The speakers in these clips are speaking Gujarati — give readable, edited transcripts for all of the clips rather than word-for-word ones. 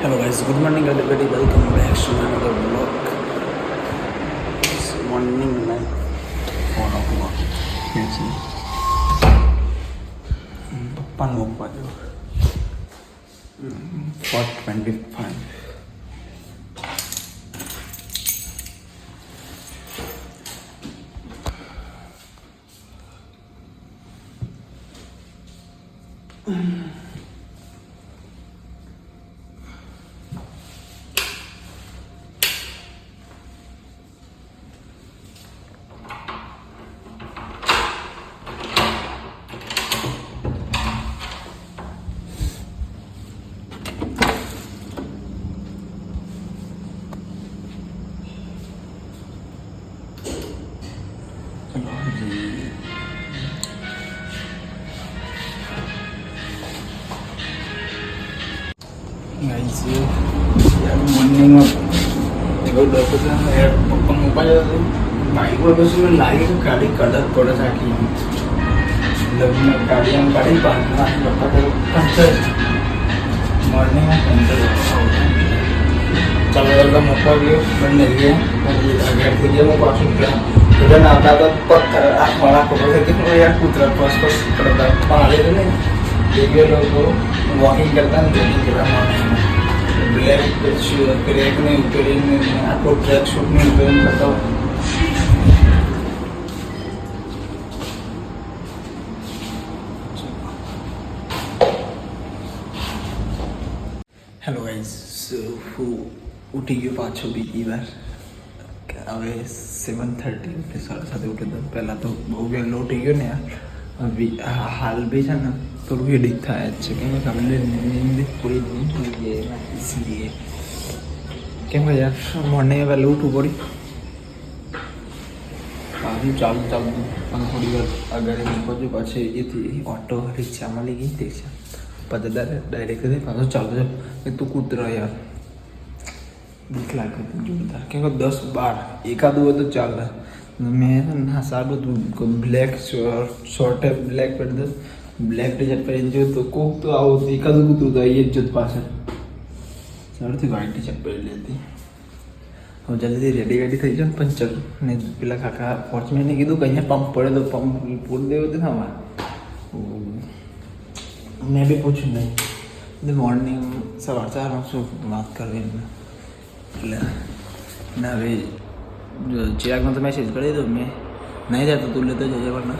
Hello guys, good morning everybody. Welcome back to another vlog. It's morning man. 4 o'clock. Yes. Papa no pajo. 4:25. Guys, यार मॉर्निंग में देखो डॉक्टर साहब यार पप्पा मोबाइल बाइक पर बस में लाइट गाड़ी कदर थोड़ा सा की लगना गाड़ी हम गाड़ी पास ना पप्पा को पंचर मॉर्निंग में पंचर चलो का मौका भी बन गया अगर देखिए वो पास उतरा उधर ना आता तो पत्थर आसमाना को बोले कि यार कुतरा पास को करता पहाड़ी तो नहीं देखिए लोग वॉकिंग करता है जॉगिंग कर रहा है ब्लैक क्रैक में उतरिंग में आपको ट्रैक शूट में उतरिंग करता हूँ हेलो गाइस उठी गयो पाछो बीजी बार હવે 7:30 ઉઠે 7:30 ઉઠે તો પહેલાં તો બહુ વહેલો ઉઠી ગયો ને યાર अभी हाल भी है ना थोड़ी हेडिक था अच्छे क्योंकि हमने नींद पूरी नहीं हुई है इसलिए क्योंकि यार मॉर्निंग में पहले उठू पड़ी अभी चालू चालू थोड़ी बार अगर जो पाछे ये थी ऑटो रिक्शा में लगी रिक्शा पता डायरेक्ट थे पास चालू जब तू कूद रहा यार भूख लगी जोरदार क्योंकि 10-12 एक आध हुआ तो चल रहा मैं ना सारू तो ब्लैक शॉर्ट है ब्लैक पर दो ब्लैक टी शर्ट पहन जो तो कोक तो आओ एक आध तो ये इज्जत पास है सारू थी वाइट टी शर्ट पहन लेती और जल्दी रेडी वेडी थी जान पंचर ने पेला काका वॉचमैन ने कीधु कहीं पंप पड़े तो पंप पूर दे होते था हमारे मैं भी पूछूँ नहीं मॉर्निंग सवार 4 बात कर रही हूँ ना भाई चिराग में तो मैसेज कर दो मैं नहीं जाता तू लेते जाए वरना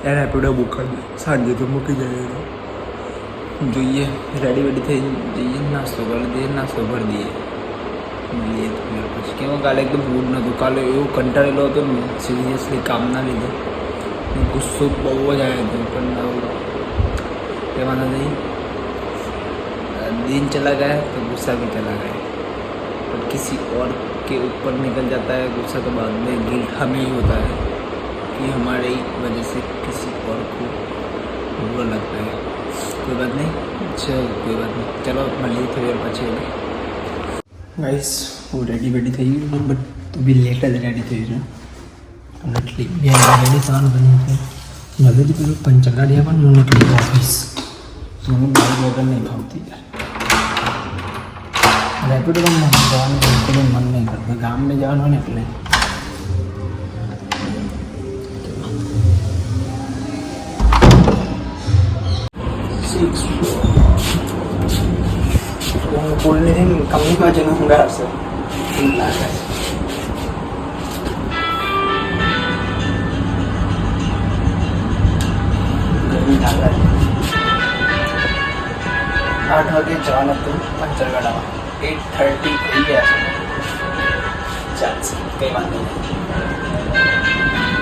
यार रैपिडो बुक कर दे साढ़े तो मुक्की जाएगा जो ये रेडी वेडी थे ये नाश्तो कर दिए नाश्तो भर दिए लिए तो कुछ क्यों काले एकदम मूड ना तो काले वो कंटाळेलो હતો ને સિરિયસલી કામ ના લીધે ગુસ્સો બહુ જ આવ્યો હતો પણ કહેવાના નહીં दिन चला गया तो गुस्सा भी चला गया और किसी और के ऊपर निकल जाता है गुस्सा तो बाद में गिल्ट हमें ही होता है कि हमारी वजह से किसी और को बुरा लगता है कोई बात नहीं चलो कोई बात नहीं चलो मళ్ళీ थोड़ी देर પછી गाइस वो रेडी वेडी થઈ ગયું બટ તો બી લેટ જ રેડી થઈ છે એટલે બે રેડી થવાનું બન્યું છે જલ્દી પેલું પંચર ગાડી પણ હું નીકળી ગયો ઓફિસ મને બાઈક વગર નહીં ફાવતી યાર रैपिडो में जवान बिल्कुल मन नहीं करता गाँव में जवान होने એટલે बोलने से कमी का जन होगा आपसे गर्मी ढाल रहा है 8 वागे जवान तो पंचर गाड़ा 8:30 થઈ ગયા છે ચાલશે કંઈ વાંધો નહીં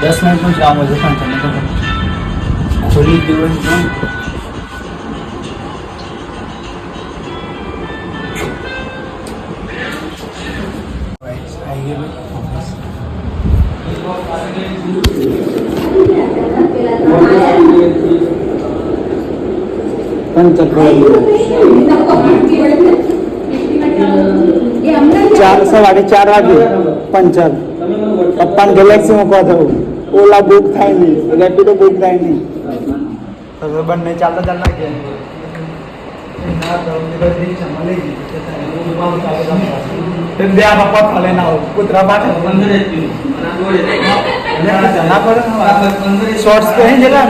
10 મિનિટનું જ કામ હોય છે પણ તમે તો ખોલી દેવું છે આવી ગયો पंचर 4:30 વાગે पंचर पप्पा गैलेक्सी મૂકવા થયું ઓલા બુક થાય નહીં રેપિડો બુક થાય નહીં તો બંને ચાલતા ચાલતા ગયા પપ્પા ખાલે ના હોય કૂતરા પાછળ શોર્ટ્સ તો હે જરા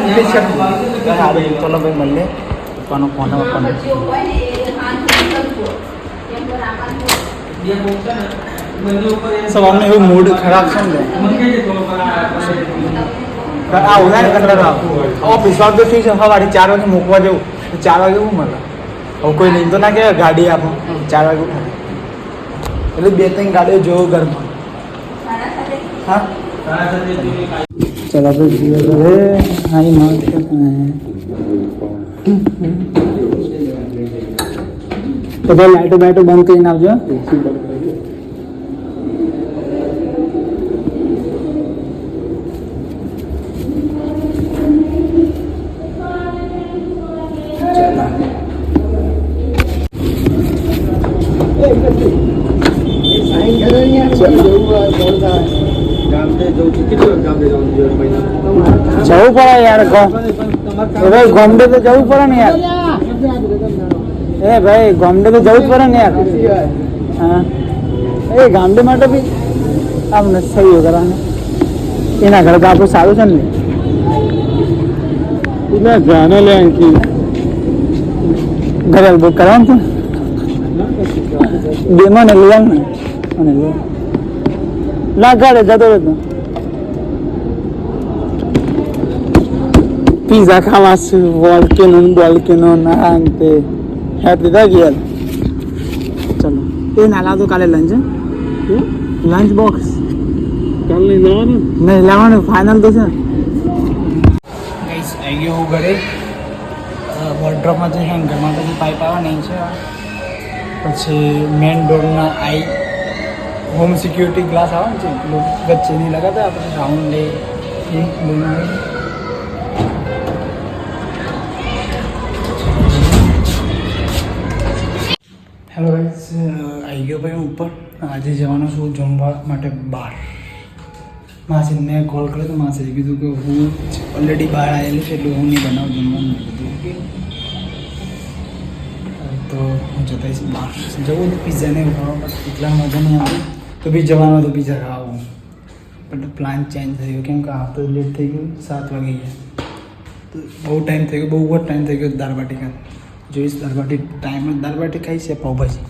ચલો ભાઈ મળીએ પપ્પાનો ફોન પપ્પાનો सब हमने वो मूड खराब समझे આવું ને કંટાળો ઓફિસ વાળું તો ઠીક છે સવારે 4 વાગે મૂકવા જવું તો 4 વાગે હું મળે હવે કોઈ નહીં તો ના કે ગાડી આપો 4 વાગે ઉઠે એટલે 2-3 ગાડીઓ જોવો ઘરમાં હા ચલો તો જીવે હાઈ માર તો ભાઈ લાઈટો બાઈટો બંધ કરીને આવજો જવું પડે યાર ભાઈ ગોમડે તો જવું પડે ને યાર એ ભાઈ ગોમડે તો જવું જ પડે ને યાર હા એ ગામડે માટે બી આમ નથી થયું કરવાનું એના ઘરે તો આપણું સારું છે ને એટલે ધ્યાને લે અહીંથી ઘરે બુક કરવાનું છે ડેમો ને લઈ આવ ને અને લે ના ઘરે જતો રહેતો પીઝા ખાવા છું વોલ્કેનો ના તે હેડ દીધા ગયા ચલો એ ના લાવતો કાલે લંચ લંચ બોક્સ કાલ નહીં લાવવાનું નહીં લાવવાનું ફાઇનલ તો છે ગાઈસ આવી ગયો હું ઘરે વોર્ડરોબમાં જે હેંગરમાં બધી પાઇપ આવવાની છે પછી મેઇન ડોરના આઈ હોમ સિક્યુરિટી ગ્લાસ આવે છે પેલું વચ્ચે નહીં લગાતા આપણે રાઉન્ડ લે હેલો ગાઈસ આવી ગયો ભાઈ ઉપર આજે જવાનો છું જમવા માટે બહાર માસીને મેં કોલ કર્યો તો માસીએ કીધું કે હું ઓલરેડી બહાર આવેલું છે એટલે હું નહીં બનાવું જમવાનું કીધું તો હું જતા બહાર જવું તો પિઝા નહીં ખાવા બસ એટલા મજા નહીં આવે તો બી જવાનો તો પિઝા ખાવું બટ પ્લાન ચેન્જ થઈ ગયો કેમ કે આ તો લેટ થઈ ગયું 7 વાગી ગયા તો બહુ ટાઈમ થઈ ગયો બહુ જ ટાઈમ થઈ ગયો દાળ બાટી ખાવા જોઈશ દાળ બાટી ટાઈમ દાળ બાટી ખાઈ છે પાઉભાજી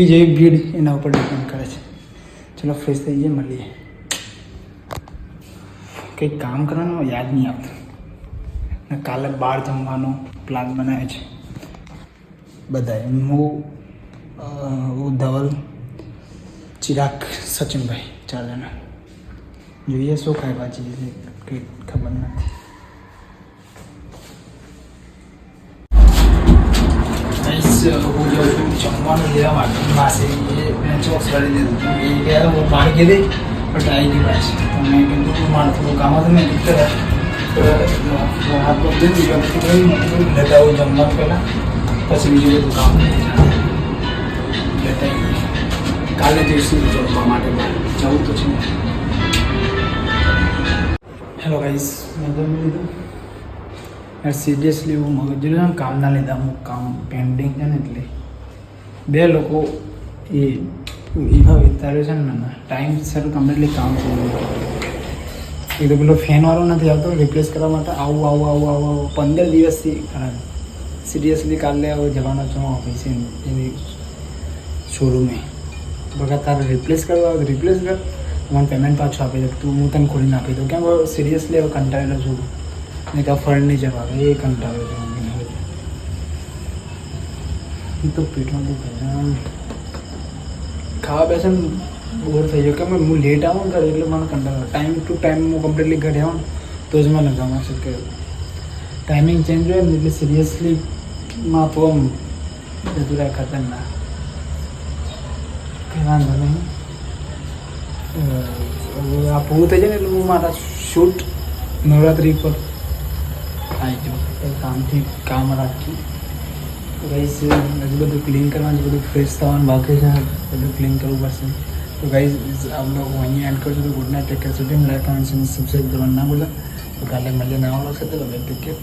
જેવી ભીડ એના ઉપર ડિપેન્ડ કરે છે ચલો ફ્રેશ થઈ જઈએ મળીએ કંઈક કામ કરવાનું યાદ નહીં આવતું ને કાલે બહાર જમવાનો પ્લાન બનાવે છે બધાએ હું ધવલ ચિરાગ સચિનભાઈ 4 જણા જોઈએ શું ખાવા જઈએ કંઈ ખબર નથી હું જાઉં છું જમવાનું લેવા માટે પાસે મેં ચોક્સ કરી દીધું એ ગયા હું બહાર ગઈ હતી પણ ટ્રાય ગઈ પાછી તો મેં કીધું મારે થોડું કામ હતું મેં કીધું હાથ પગ દીધું લેતા આવું જમવાનું પહેલાં પછી બીજું બધું કામ લેતા કાલે જઈશું જમવા માટે જવું તો છે હેલો ગાઈસ મેં જમી લીધું યાર સિરિયસલી હું મગજ જોયું કામ ના લીધા અમુક કામ પેન્ડિંગ છે ને એટલે 2 લોકો એ એવા વિતાર્યો છે ને ટાઈમ સર કમ્પ્લીટલી કામ કર્યું એ તો પેલો ફેનવાળો નથી આવતો રિપ્લેસ કરવા માટે આવું 15 દિવસથી ખરાબ સિરિયસલી કાલે હવે જવાનો છું ઓફિસે એની શોરૂમે બગા તારે રિપ્લેસ કરવા રિપ્લેસ કર મને પેમેન્ટ પાછું આપી દે તું હું તને ખોલીને આપી દઉં કેમ સિરિયસલી હવે કંટાળેલો છું નહીં તો ફર્નિચર આવે એ કંટાળો છે એ તો પેટમાં દુખાય ખાવા બેસે ને બોર થઈ ગયો કેમ હું લેટ આવું ને ઘરે એટલે મને કંટાળો ટાઈમ ટુ ટાઈમ હું કમ્પ્લીટલી ઘરે આવું તો જ મને ગમે છે કે ટાઈમિંગ ચેન્જ હોય ને એટલે સિરિયસલી માથું આમ જતું રહે ખતરનાક કંઈ વાંધો નહીં આ પૂરું થઈ જાય ને એટલે હું મારા શૂટ નવરાત્રિ પર આવી જાઉં એ કામથી કામ રાખ્યું ગાઈસ હજુ બધું ક્લીન કરવાનું બધું ફ્રેશ થવાનું બાકી છે બધું ક્લીન કરવું પડશે તો ગાઈસ આપ લોકો હું અહીંયા એન્ડ કરું છું તો ગુડ નાઇટ ટેક કેર સુધી લાઈક કમેન્ટ સબસ્ક્રાઈબ કરવાનું ના ભૂલો તો કાલે મળીને આવવાનો છે તો ટેક કેર